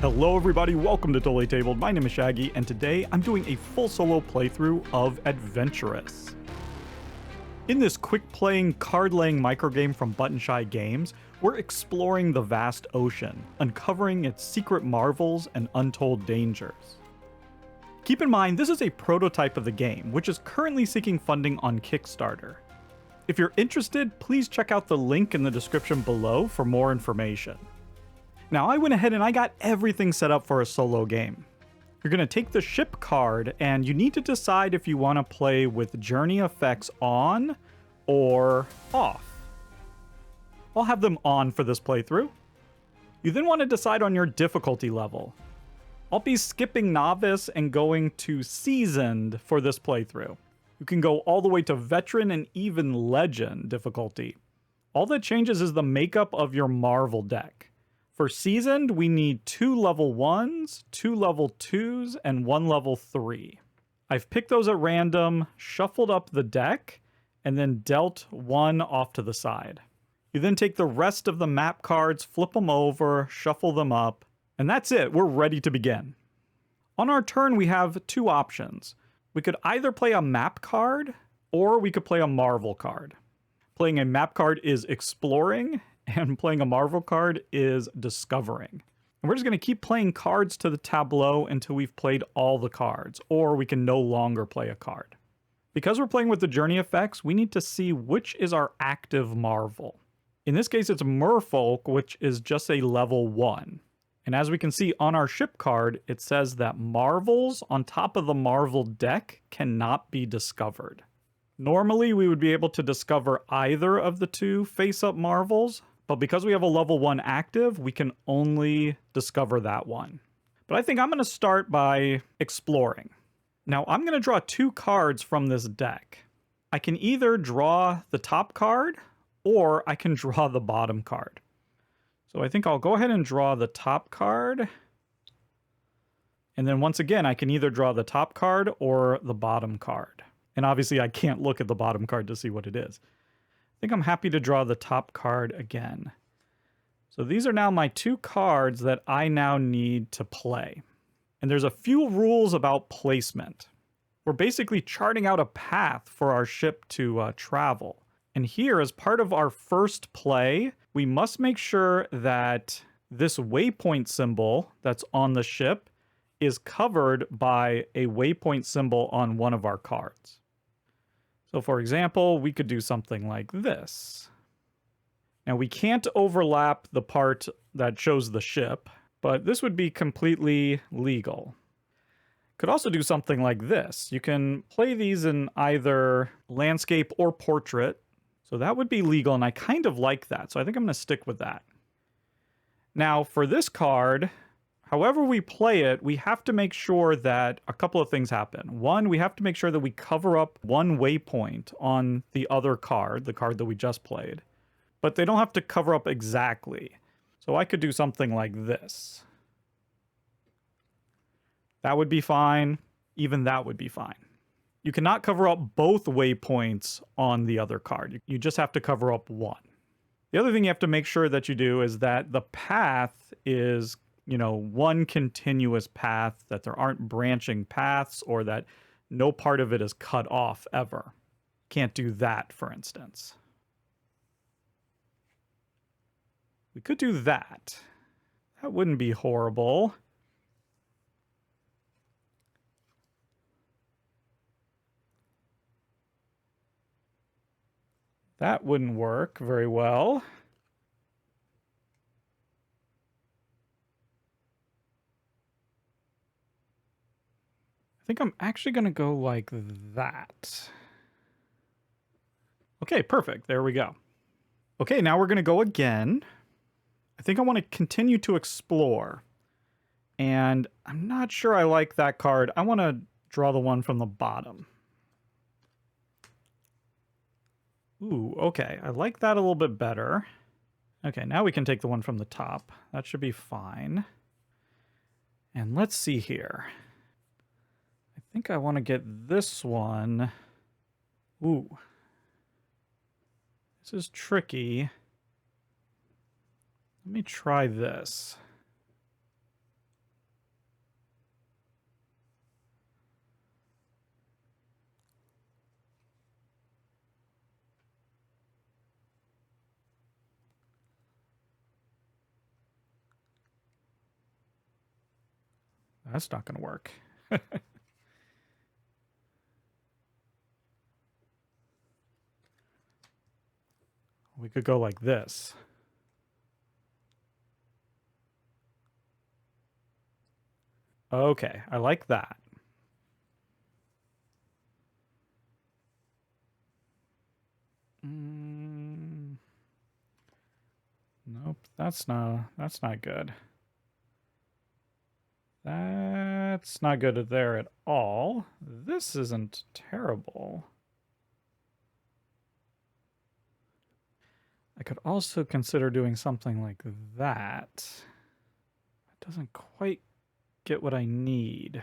Hello everybody, welcome to Totally Tabled. My name is Shaggy, and today I'm doing a full solo playthrough of Adventurous. In this quick-playing, card-laying microgame from Button Shy Games, we're exploring the vast ocean, uncovering its secret marvels and untold dangers. Keep in mind, this is a prototype of the game, which is currently seeking funding on Kickstarter. If you're interested, please check out the link in the description below for more information. Now, I went ahead and I got everything set up for a solo game. You're going to take the ship card, and you need to decide if you want to play with journey effects on or off. I'll have them on for this playthrough. You then want to decide on your difficulty level. I'll be skipping novice and going to seasoned for this playthrough. You can go all the way to veteran and even legend difficulty. All that changes is the makeup of your Marvel deck. For seasoned, we need 2 level 1s, 2 level 2s, and 1 level 3. I've picked those at random, shuffled up the deck, and then dealt 1 off to the side. You then take the rest of the map cards, flip them over, shuffle them up, and that's it, we're ready to begin. On our turn, we have 2 options. We could either play a map card, or we could play a Marvel card. Playing a map card is exploring, and playing a Marvel card is discovering. And we're just going to keep playing cards to the tableau until we've played all the cards, or we can no longer play a card. Because we're playing with the journey effects, we need to see which is our active Marvel. In this case, it's Merfolk, which is just a level 1. And as we can see on our ship card, it says that Marvels on top of the Marvel deck cannot be discovered. Normally, we would be able to discover either of the 2 face-up Marvels, but because we have a level 1 active, we can only discover that one. But I think I'm going to start by exploring. Now, I'm going to draw 2 cards from this deck. I can either draw the top card, or I can draw the bottom card. So I think I'll go ahead and draw the top card. And then once again, I can either draw the top card or the bottom card. And obviously I can't look at the bottom card to see what it is. I think I'm happy to draw the top card again. So these are now my 2 cards that I now need to play. And there's a few rules about placement. We're basically charting out a path for our ship to travel. And here, as part of our first play, we must make sure that this waypoint symbol that's on the ship is covered by a waypoint symbol on one of our cards. So for example, we could do something like this. Now we can't overlap the part that shows the ship, but this would be completely legal. Could also do something like this. You can play these in either landscape or portrait. So that would be legal, and I kind of like that. So I think I'm going to stick with that. Now for this card, however we play it, we have to make sure that a couple of things happen. One, we have to make sure that we cover up one waypoint on the other card, the card that we just played. But they don't have to cover up exactly. So I could do something like this. That would be fine. Even that would be fine. You cannot cover up both waypoints on the other card. You just have to cover up one. The other thing you have to make sure that you do is that the path is, one continuous path, that there aren't branching paths, or that no part of it is cut off ever. Can't do that, for instance. We could do that. That wouldn't be horrible. That wouldn't work very well. I think I'm actually going to go like that. Okay, perfect. There we go. Okay, now we're going to go again. I think I want to continue to explore. And I'm not sure I like that card. I want to draw the one from the bottom. Ooh, okay. I like that a little bit better. Okay, now we can take the one from the top. That should be fine. And let's see here. I think I want to get this one. Ooh. This is tricky. Let me try this. that's not going to work. We could go like this. Okay, I like that. Nope, that's not good. That's not good there at all. This isn't terrible. I could also consider doing something like that. It doesn't quite get what I need. I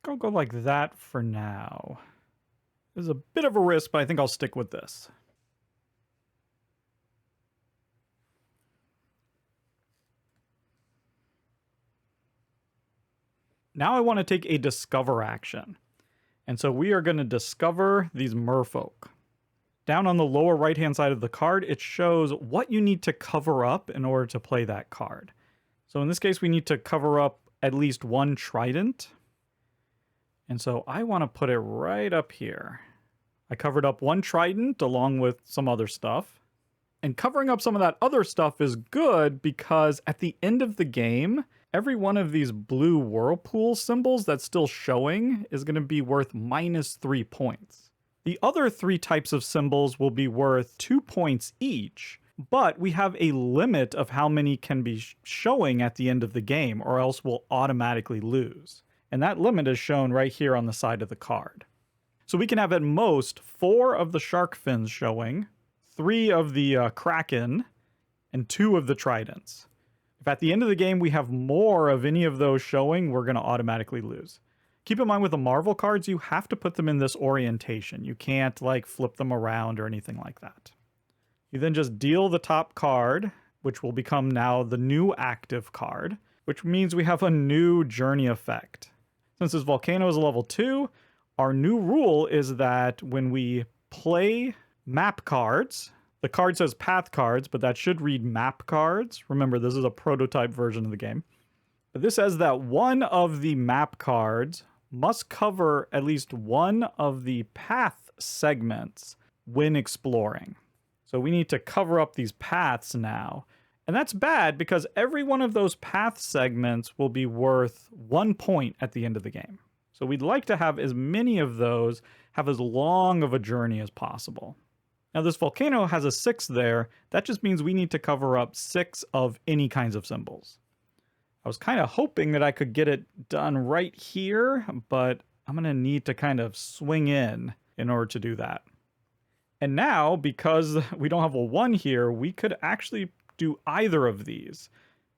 think I'll go like that for now. There's a bit of a risk, but I think I'll stick with this. Now I want to take a discover action. And so we are going to discover these merfolk. Down on the lower right-hand side of the card, it shows what you need to cover up in order to play that card. So in this case, we need to cover up at least one trident. And so I want to put it right up here. I covered up one trident along with some other stuff. And covering up some of that other stuff is good because at the end of the game, every one of these blue whirlpool symbols that's still showing is going to be worth -3 points. The other 3 types of symbols will be worth 2 points each, but we have a limit of how many can be showing at the end of the game, or else we'll automatically lose. And that limit is shown right here on the side of the card. So we can have at most 4 of the shark fins showing, 3 of the kraken, and 2 of the tridents. If at the end of the game we have more of any of those showing, we're going to automatically lose. Keep in mind with the Marvel cards, you have to put them in this orientation. You can't like flip them around or anything like that. You then just deal the top card, which will become now the new active card, which means we have a new journey effect. Since this volcano is a level 2, our new rule is that when we play map cards, the card says path cards, but that should read map cards. Remember, this is a prototype version of the game. But this says that one of the map cards must cover at least one of the path segments when exploring. So we need to cover up these paths now. And that's bad because every one of those path segments will be worth 1 point at the end of the game. So we'd like to have as many of those, have as long of a journey as possible. Now this volcano has a 6 there. That just means we need to cover up 6 of any kinds of symbols. I was kind of hoping that I could get it done right here, but I'm going to need to kind of swing in order to do that. And now, because we don't have a 1 here, we could actually do either of these.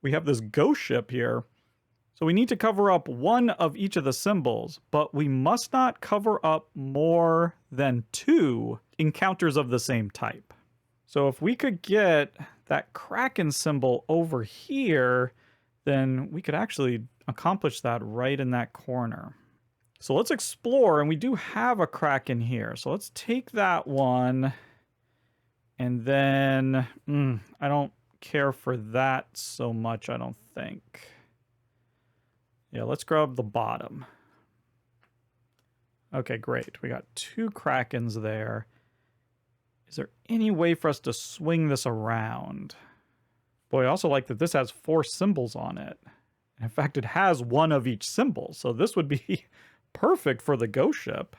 We have this ghost ship here, so we need to cover up 1 of each of the symbols, but we must not cover up more than 2 encounters of the same type. So if we could get that Kraken symbol over here, then we could actually accomplish that right in that corner. So let's explore, and we do have a Kraken here. So let's take that one, and then I don't care for that so much, I don't think. Yeah, let's grab the bottom. Okay, great. We got 2 Krakens there. Is there any way for us to swing this around? Boy, I also like that this has 4 symbols on it. In fact, it has 1 of each symbol, so this would be perfect for the ghost ship.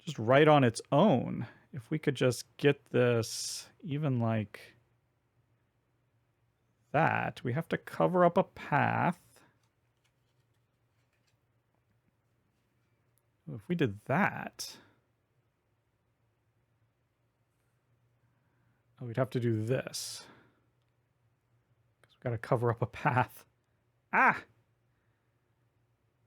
Just right on its own. If we could just get this even like that. We have to cover up a path. If we did that, we'd have to do this. Because we've got to cover up a path. Ah!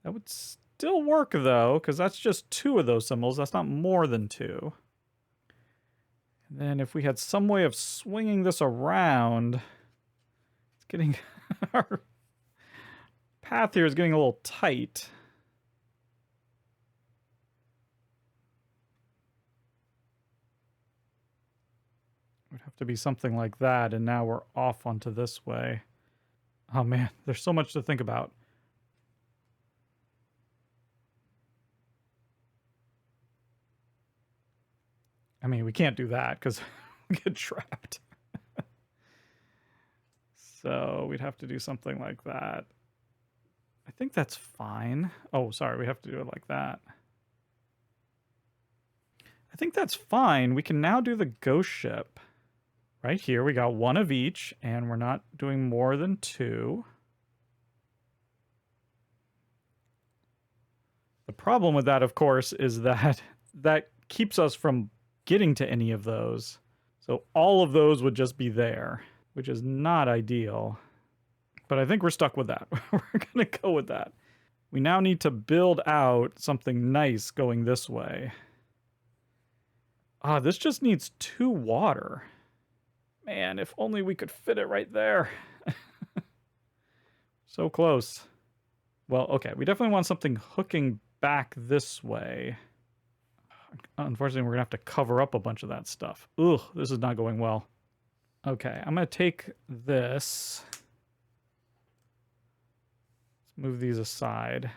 That would still work, though, because that's just 2 of those symbols. That's not more than 2. And then if we had some way of swinging this around, it's getting... our path here is getting a little tight. We'd have to be something like that, and now we're off onto this way. Oh man, there's so much to think about. I mean, we can't do that because we get trapped. So we'd have to do something like that. I think that's fine. Oh, sorry, we have to do it like that. I think that's fine. We can now do the ghost ship. Right here, we got one of each, and we're not doing more than 2. The problem with that, of course, is that that keeps us from getting to any of those. So all of those would just be there, which is not ideal. But I think we're stuck with that. We're going to go with that. We now need to build out something nice going this way. Ah, this just needs 2 water. Man, if only we could fit it right there. So close. Well, okay, we definitely want something hooking back this way. Unfortunately, we're going to have to cover up a bunch of that stuff. Ugh, this is not going well. Okay, I'm going to take this. Let's move these aside.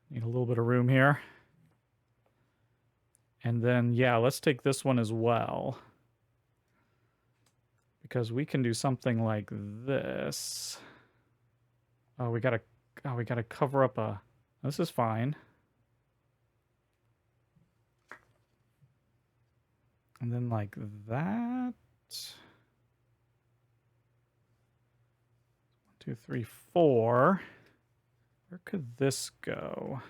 Need a little bit of room here. And then, yeah, let's take this one as well. Because we can do something like this. Oh, we gotta cover up a... This is fine. And then like that. 1, 2, 3, 4. Where could this go?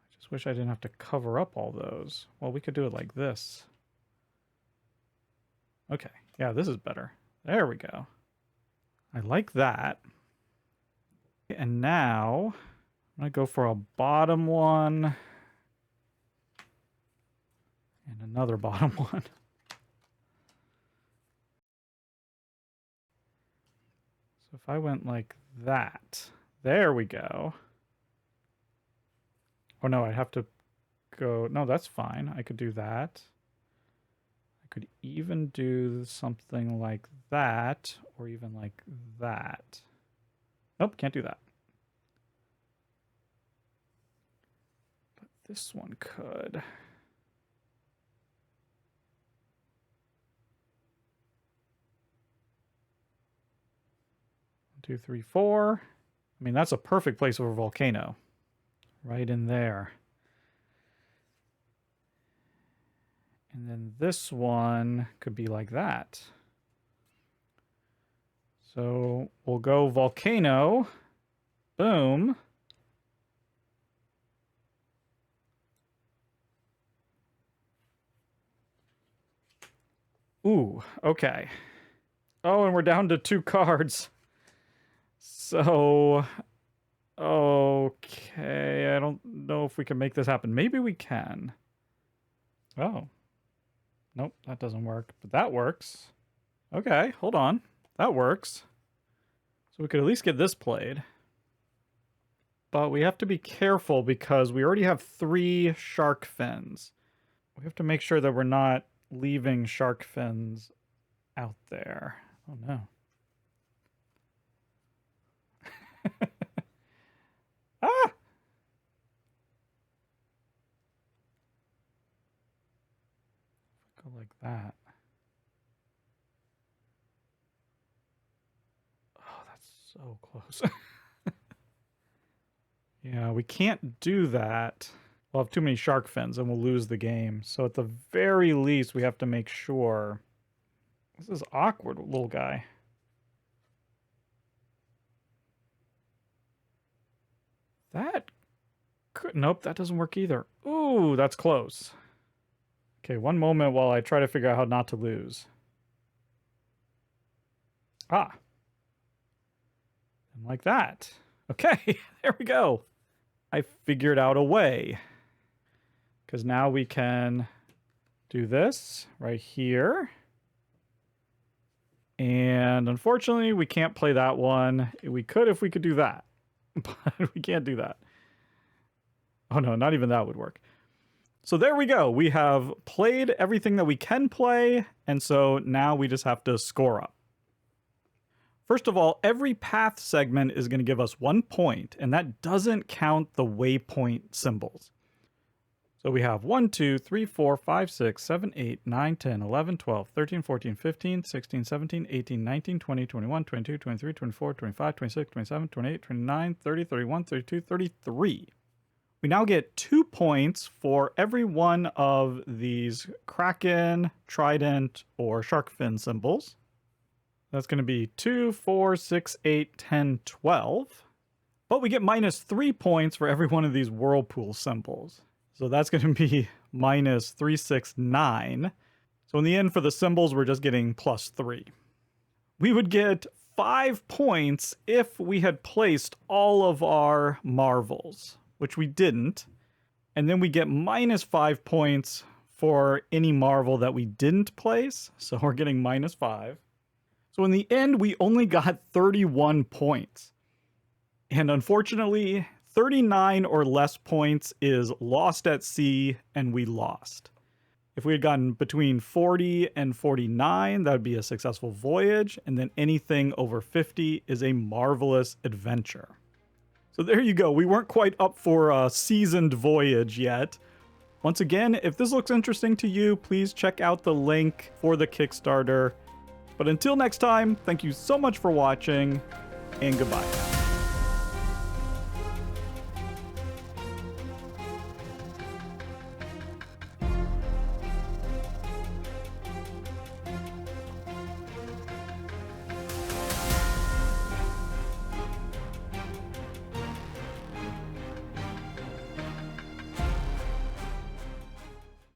I just wish I didn't have to cover up all those. Well, we could do it like this. Okay, yeah, this is better. There we go. I like that. And now I'm going to go for a bottom one and another bottom one. So if I went like that, there we go. Oh no, I have to go. No, that's fine. I could do that. I could even do something like that, or even like that. Nope, can't do that. But this one could. 1, 2, 3, 4. I mean, that's a perfect place for a volcano. Right in there. And then this one could be like that. So we'll go volcano. Boom. Ooh, okay. Oh, and we're down to 2 cards. So, okay, I don't know if we can make this happen. Maybe we can. Oh. Nope, that doesn't work, but that works. Okay, hold on. That works. So we could at least get this played. But we have to be careful because we already have 3 shark fins. We have to make sure that we're not leaving shark fins out there. Oh no. Ah! Go like that. Oh, that's so close. Yeah, we can't do that. We'll have too many shark fins and we'll lose the game. So at the very least, we have to make sure. This is awkward, little guy. That could... Nope, that doesn't work either. Ooh, that's close. Okay, one moment while I try to figure out how not to lose. Ah. And like that. Okay, there we go. I figured out a way. Because now we can do this right here. And unfortunately, we can't play that one. We could if we could do that. but we can't do that. Oh no, not even that would work. So there we go. We have played everything that we can play, and so now we just have to score up. First of all, every path segment is going to give us 1 point, and that doesn't count the waypoint symbols. So we have 1, 2, 3, 4, 5, 6, 7, 8, 9, 10, 11, 12, 13, 14, 15, 16, 17, 18, 19, 20, 21, 22, 23, 24, 25, 26, 27, 28, 29, 30, 31, 32, 33. We now get 2 points for every one of these Kraken, Trident, or Shark Fin symbols. That's going to be 2, 4, 6, 8, 10, 12. But we get minus 3 points for every one of these Whirlpool symbols. So that's going to be minus 3, 6, 9. So in the end, for the symbols, we're just getting plus 3. We would get 5 points if we had placed all of our marvels, which we didn't. And then we get minus 5 points for any marvel that we didn't place. So we're getting minus 5. So in the end, we only got 31 points. And unfortunately, 39 or less points is lost at sea, and we lost. If we had gotten between 40 and 49, that would be a successful voyage, and then anything over 50 is a marvelous adventure. So there you go. We weren't quite up for a seasoned voyage yet. Once again, if this looks interesting to you, please check out the link for the Kickstarter. But until next time, thank you so much for watching, and goodbye.